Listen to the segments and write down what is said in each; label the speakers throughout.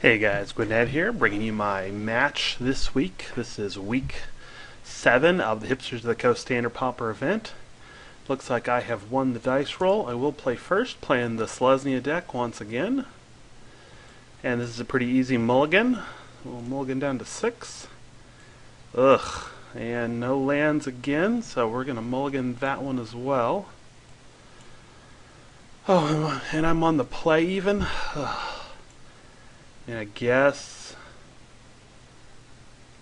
Speaker 1: Hey guys, gwyned here, bringing you my match this week. This is week 7 of the Hipsters of the Coast Standard Pauper event. Looks like I have won the dice roll. I will play first, playing the Selesnya deck once again. And this is a pretty easy mulligan. We'll mulligan down to 6. Ugh, and no lands again, so we're going to mulligan that one as well. Oh, and I'm on the play even. Ugh. And I guess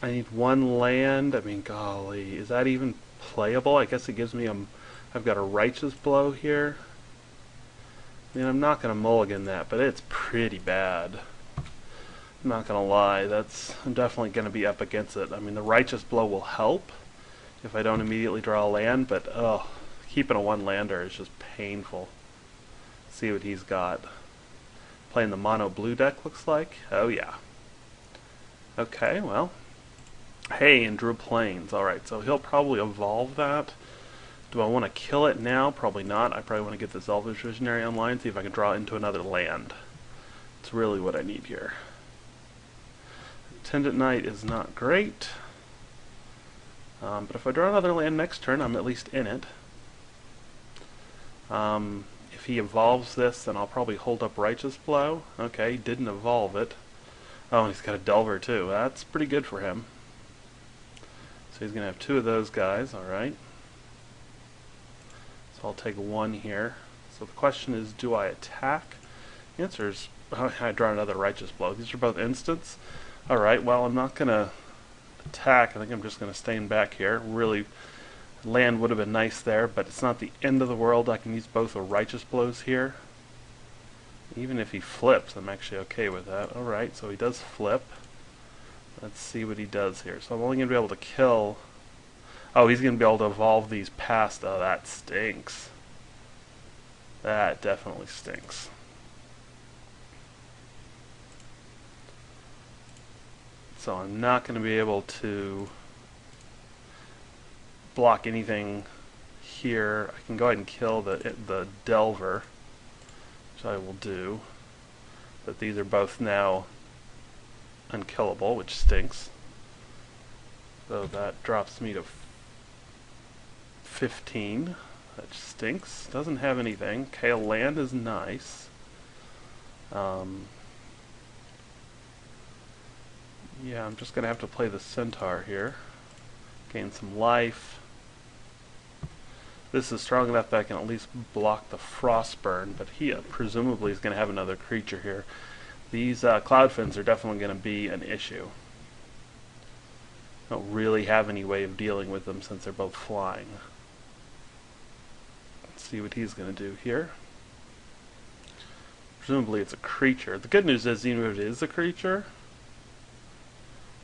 Speaker 1: I need one land. I mean, golly, is that even playable? I guess it gives me I've got a righteous blow here. I mean, I'm not going to mulligan that, but it's pretty bad. I'm not going to lie. I'm definitely going to be up against it. I mean, the righteous blow will help if I don't immediately draw a land, but keeping a one-lander is just painful. Let's see what he's got. Playing the mono blue deck, looks like. Oh yeah. Okay, well. Hey, and drew plains. Alright, so he'll probably evolve that. Do I want to kill it now? Probably not. I probably want to get this Elvish Visionary online, see if I can draw into another land. It's really what I need here. Attendant Knight is not great. But if I draw another land next turn, I'm at least in it. If he evolves this, then I'll probably hold up Righteous Blow. Okay, he didn't evolve it. Oh, and he's got a Delver too. That's pretty good for him. So he's going to have 2 of those guys, alright. So I'll take 1 here. So the question is, do I attack? The answer is, I draw another Righteous Blow. These are both instants. Alright, well, I'm not going to attack. I think I'm just going to stand back here. Really, land would have been nice there, but it's not the end of the world. I can use both the Righteous Blows here. Even if he flips, I'm actually okay with that. Alright, so he does flip. Let's see what he does here. So I'm only going to be able to kill... Oh, he's going to be able to evolve these past... Oh, that stinks. That definitely stinks. So I'm not going to be able to block anything here. I can go ahead and kill the Delver, which I will do. But these are both now unkillable, which stinks. So that drops me to 15, which stinks. Doesn't have anything. Kale land is nice. Yeah, I'm just going to have to play the Centaur here. Gain some life. This is strong enough that I can at least block the Frostburn, but he presumably is going to have another creature here. These Cloudfins are definitely going to be an issue. I don't really have any way of dealing with them since they're both flying. Let's see what he's going to do here. Presumably it's a creature. The good news is, even if it is a creature,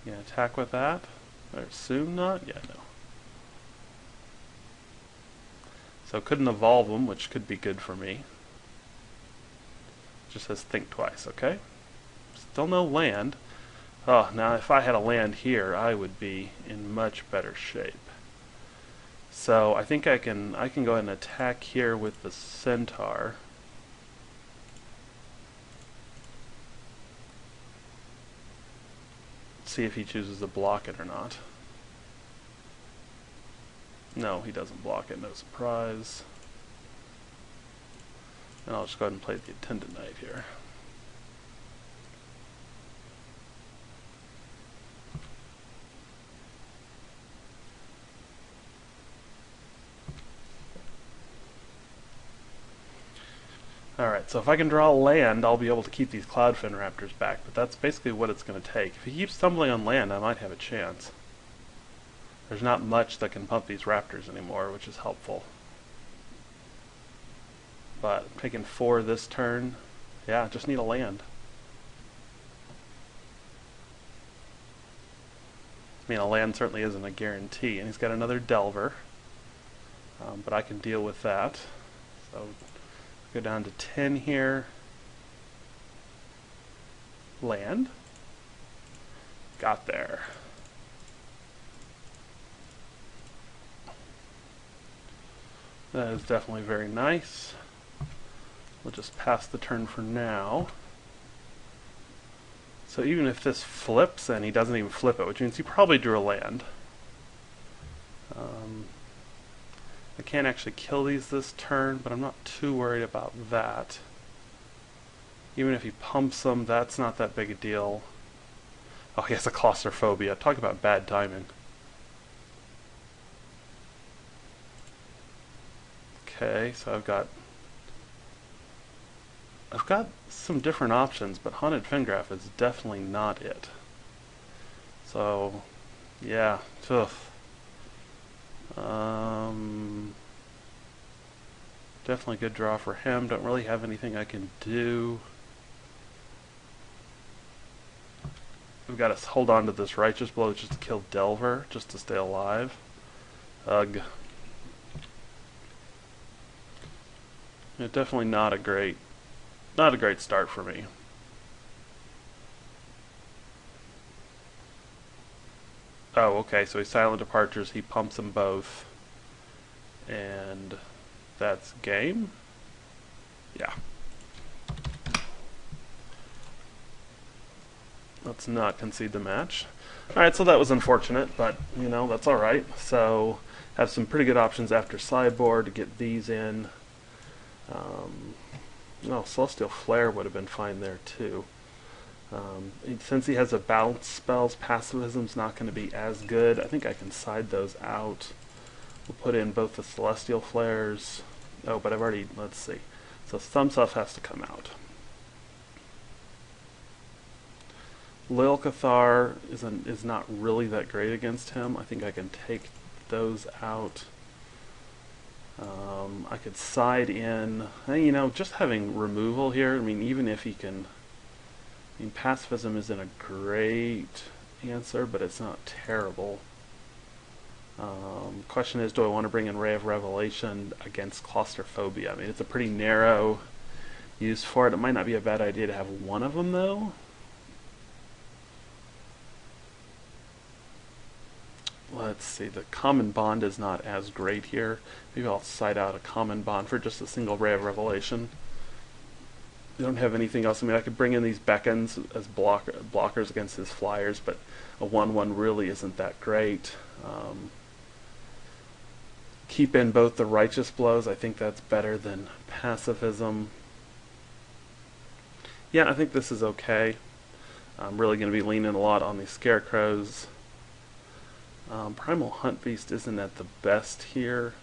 Speaker 1: you can attack with that. Or assume not? Yeah, no. So couldn't evolve them, which could be good for me. Just says think twice, okay? Still no land. Oh, now if I had a land here, I would be in much better shape. So I think I can go ahead and attack here with the Centaur. See if he chooses to block it or not. No, he doesn't block it, no surprise. And I'll just go ahead and play the Attendant Knight here. Alright, so if I can draw a land, I'll be able to keep these Cloudfin Raptors back, but that's basically what it's going to take. If he keeps stumbling on land, I might have a chance. There's not much that can pump these Raptors anymore, which is helpful. But I'm taking 4 this turn. Yeah, just need a land. I mean, a land certainly isn't a guarantee. And he's got another Delver. But I can deal with that. So go down to 10 here. Land. Got there. That is definitely very nice. We'll just pass the turn for now. So even if this flips, and he doesn't even flip it, which means he probably drew a land. I can't actually kill these this turn, but I'm not too worried about that. Even if he pumps them, that's not that big a deal. Oh, he has a claustrophobia. Talk about bad timing. Okay, so I've got some different options, but Haunted Fingraph is definitely not it. So, yeah, tough. Definitely good draw for him. Don't really have anything I can do. We've got to hold on to this Righteous Blow just to kill Delver, just to stay alive. Ugh. Yeah, definitely not a great start for me. Oh, okay, so he's Silent Departures, he pumps them both. And that's game? Yeah. Let's not concede the match. Alright, so that was unfortunate, but, you know, that's alright. So, have some pretty good options after sideboard to get these in. No, Celestial Flare would have been fine there, too. Since he has a bounce spells, Pacifism's not going to be as good. I think I can side those out. We'll put in both the Celestial Flares. Oh, but I've already, let's see. So some stuff has to come out. Lil Cathar is not really that great against him. I think I can take those out. I could side in, you know, just having removal here. I mean, even if he can, I mean, Pacifism isn't a great answer, but it's not terrible. Question is, do I want to bring in Ray of Revelation against Claustrophobia? I mean, it's a pretty narrow use for it. It might not be a bad idea to have one of them, though. Let's see, the Common Bond is not as great here. Maybe I'll side out a Common Bond for just a single Ray of Revelation. I don't have anything else. I mean, I could bring in these Beckons as blockers against his Flyers, but a 1/1 really isn't that great. Keep in both the Righteous Blows. I think that's better than Pacifism. Yeah, I think this is okay. I'm really going to be leaning a lot on these Scarecrows. Primal Hunt Beast isn't at the best here.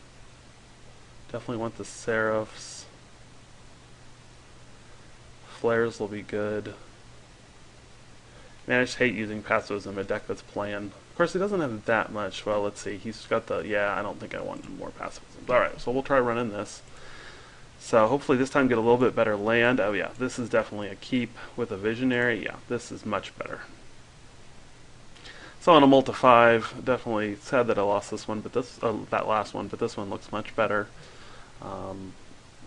Speaker 1: Definitely want the Seraphs. Flares will be good. Man, I just hate using pacifism in a deck that's playing. Of course, he doesn't have that much. Well, let's see. He's got the... Yeah, I don't think I want more pacifism. Alright, so we'll try running this. So hopefully this time get a little bit better land. Oh yeah, this is definitely a keep with a Visionary. Yeah, this is much better. So on a multi-5, definitely sad that I lost this one, but that last one, but this one looks much better.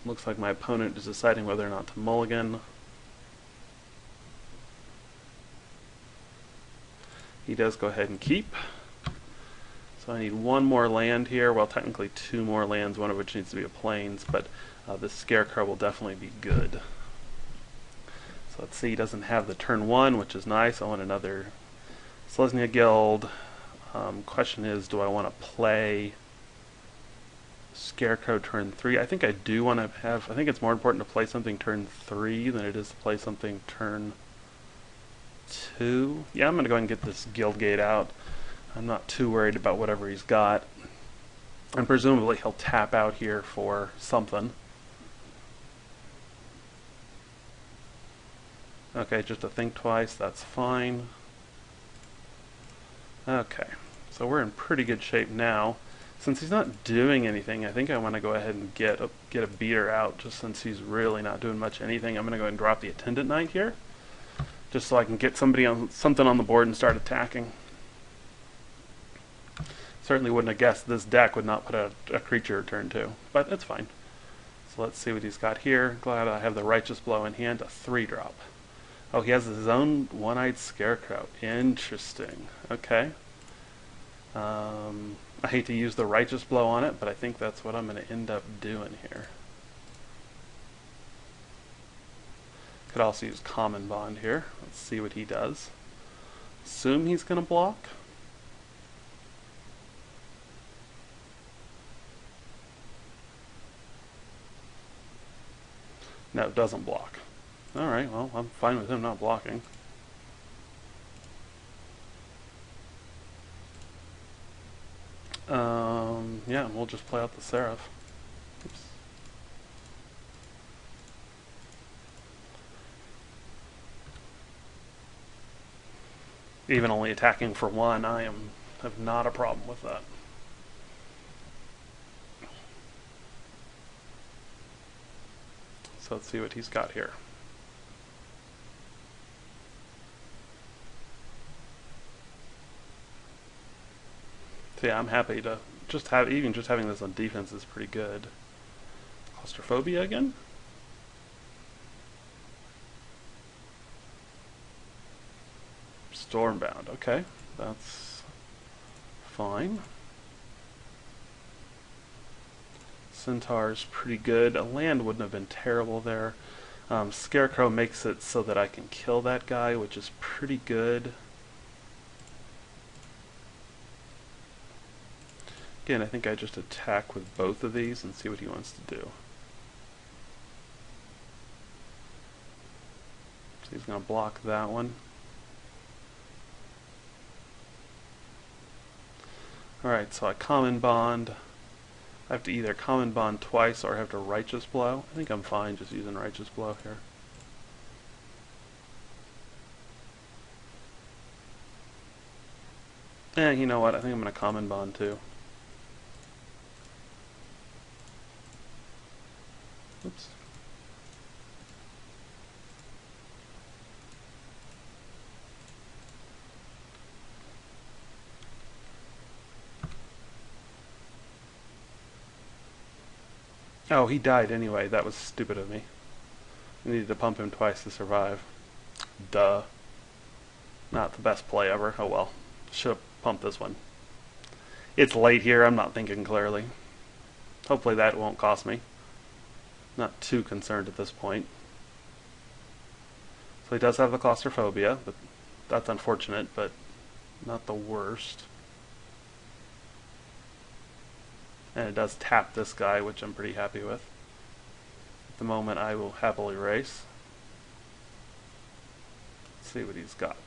Speaker 1: Looks like my opponent is deciding whether or not to mulligan. He does go ahead and keep. So I need one more land here. Well, technically two more lands, one of which needs to be a plains, but this Scarecrow will definitely be good. So let's see, he doesn't have the turn 1, which is nice. I want another Selesnya Guild. Question is, do I want to play Scarecrow turn 3? I think I do want to have... I think it's more important to play something turn 3 than it is to play something turn 2. Yeah, I'm going to go ahead and get this Guild Gate out. I'm not too worried about whatever he's got. And presumably he'll tap out here for something. Okay, just to think twice, that's fine. Okay, so we're in pretty good shape now. Since he's not doing anything, I think I want to go ahead and get a beater out, just since he's really not doing much anything. I'm going to go ahead and drop the Attendant Knight here, just so I can get something on the board and start attacking. Certainly wouldn't have guessed this deck would not put a creature turn 2, but it's fine. So let's see what he's got here. Glad I have the Righteous Blow in hand, a 3-drop. Oh, he has his own One-Eyed Scarecrow. Interesting. Okay. I hate to use the Righteous Blow on it, but I think that's what I'm going to end up doing here. Could also use common bond here. Let's see what he does. Assume he's going to block. No, it doesn't block. Alright, well, I'm fine with him not blocking. Yeah, we'll just play out the Seraph. Oops. Even only attacking for one, I have not a problem with that. So let's see what he's got here. So yeah, I'm happy to just have, even just having this on defense is pretty good. Claustrophobia again? Stormbound, okay, that's fine. Centaur's pretty good. A land wouldn't have been terrible there. Scarecrow makes it so that I can kill that guy, which is pretty good. Again, I think I just attack with both of these and see what he wants to do. So he's going to block that one. Alright, so I common bond. I have to either common bond twice or I have to righteous blow. I think I'm fine just using righteous blow here. And you know what? I think I'm going to common bond too. Oops. Oh, he died anyway. That was stupid of me. I needed to pump him twice to survive. Duh. Not the best play ever. Oh well. Should have pumped this one. It's late here. I'm not thinking clearly. Hopefully that won't cost me. Not too concerned at this point. So he does have the claustrophobia, but that's unfortunate, but not the worst. And it does tap this guy, which I'm pretty happy with. At the moment, I will happily race. Let's see what he's got.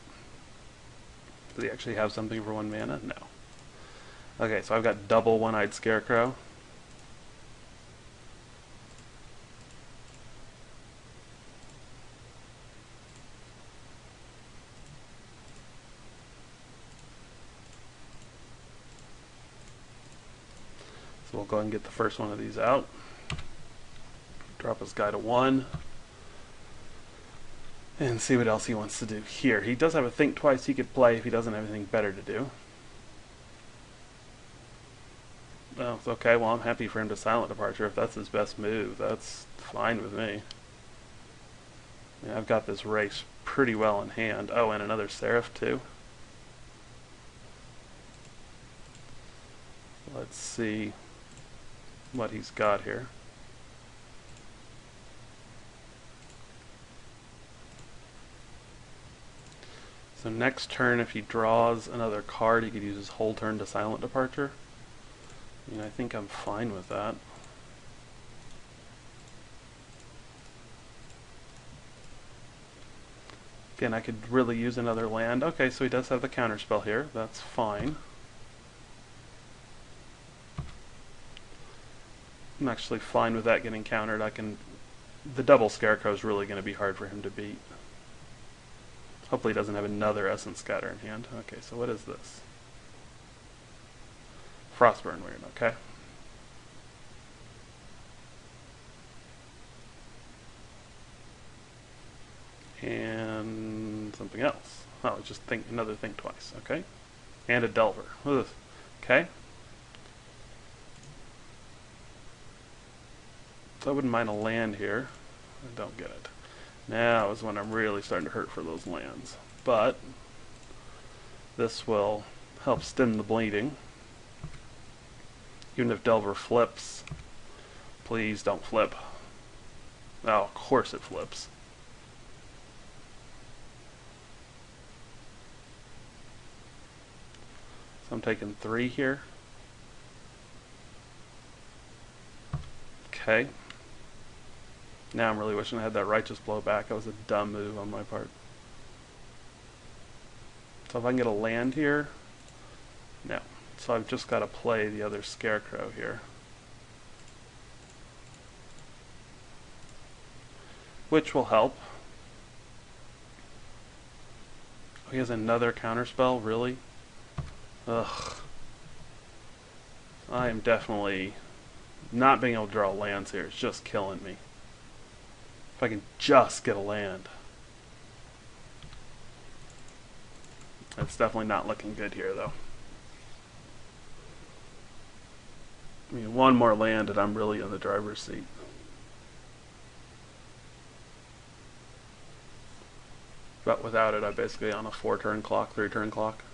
Speaker 1: Does he actually have something for 1 mana? No. Okay, so I've got double one-eyed Scarecrow. So we'll go ahead and get the first one of these out. Drop his guy to 1. And see what else he wants to do here. He does have a think twice he could play if he doesn't have anything better to do. Oh, okay, well I'm happy for him to silent departure. If that's his best move, that's fine with me. Yeah, I've got this race pretty well in hand. Oh, and another Seraph too. Let's see what he's got here. So next turn, if he draws another card, he could use his whole turn to silent departure. I mean, I think I'm fine with that. Again, I could really use another land. Okay, so he does have the counterspell here. That's fine. I'm actually fine with that getting countered. The double Scarecrow is really going to be hard for him to beat. Hopefully he doesn't have another Essence Scatter in hand. Okay, so what is this? Frostburn Weird, okay. And something else. Oh, just another think twice, okay. And a Delver. Ugh. Okay. So I wouldn't mind a land here. I don't get it. Now is when I'm really starting to hurt for those lands. But this will help stem the bleeding. Even if Delver flips, please don't flip. Oh, of course it flips. So I'm taking 3 here. Okay. Now I'm really wishing I had that righteous blow back. That was a dumb move on my part. So if I can get a land here, no. So I've just got to play the other scarecrow here, which will help. Oh, he has another counterspell, really? Ugh. I am definitely not being able to draw lands here. It's just killing me. If I can just get a land. It's definitely not looking good here, though. I mean, one more land and I'm really in the driver's seat. But without it, I'm basically on a 4-turn clock, 3-turn clock.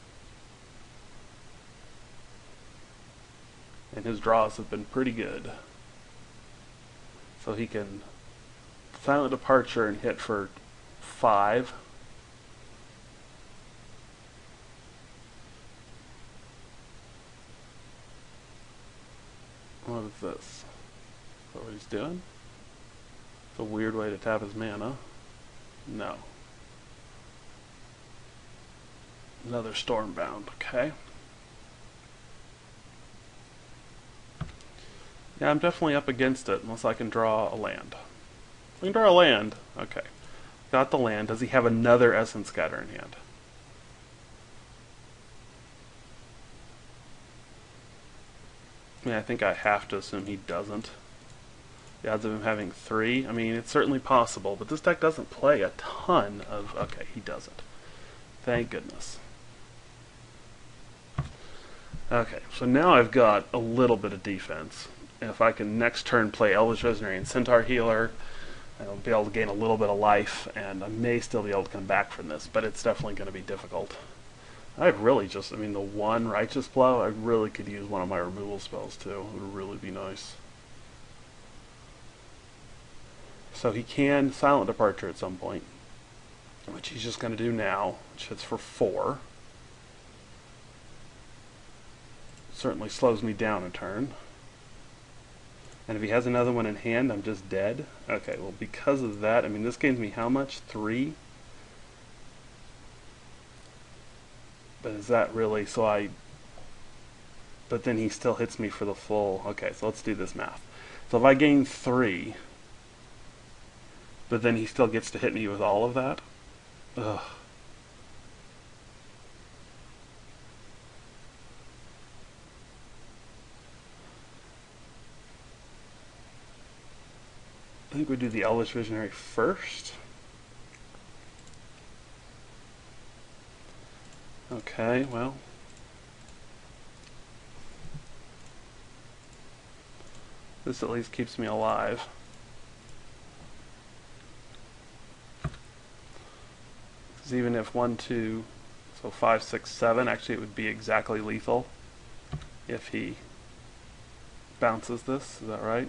Speaker 1: And his draws have been pretty good. So he can silent departure and hit for 5. What is this? Is that what he's doing? It's a weird way to tap his mana. No. Another Stormbound, okay. Yeah, I'm definitely up against it unless I can draw a land. I can draw a land. Okay. Got the land. Does he have another Essence Scatter in hand? I mean, I think I have to assume he doesn't. The odds of him having 3, I mean, it's certainly possible, but this deck doesn't play a ton of... Okay, he doesn't. Thank goodness. Okay, so now I've got a little bit of defense. And if I can next turn play Elvish Visionary and Centaur Healer, I'll be able to gain a little bit of life, and I may still be able to come back from this, but it's definitely going to be difficult. I'd really just, I mean, the one Righteous Blow, I really could use one of my removal spells too. It would really be nice. So he can Silent Departure at some point, which he's just going to do now, which hits for 4. Certainly slows me down a turn. And if he has another one in hand, I'm just dead. Okay, well, because of that, I mean, this gains me how much? 3? But is that really, so but then he still hits me for the full, okay, so let's do this math. So if I gain 3, but then he still gets to hit me with all of that? Ugh. I think we do the Elvish Visionary first. Okay, well. This at least keeps me alive. Because even if 1, 2, so 5, 6, 7, actually it would be exactly lethal if he bounces this, is that right?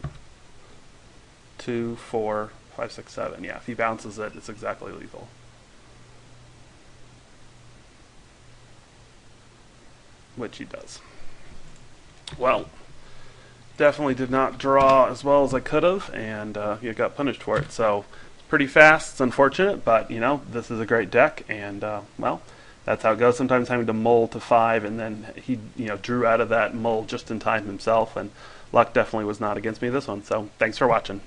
Speaker 1: 2, 4, 5, 6, 7. Yeah, if he bounces it, it's exactly lethal. Which he does. Well, definitely did not draw as well as I could have, and you got punished for it. So it's pretty fast. It's unfortunate, but you know, this is a great deck, and well, that's how it goes. Sometimes having to mull to 5, and then he, you know, drew out of that mull just in time himself, and luck definitely was not against me this one. So thanks for watching.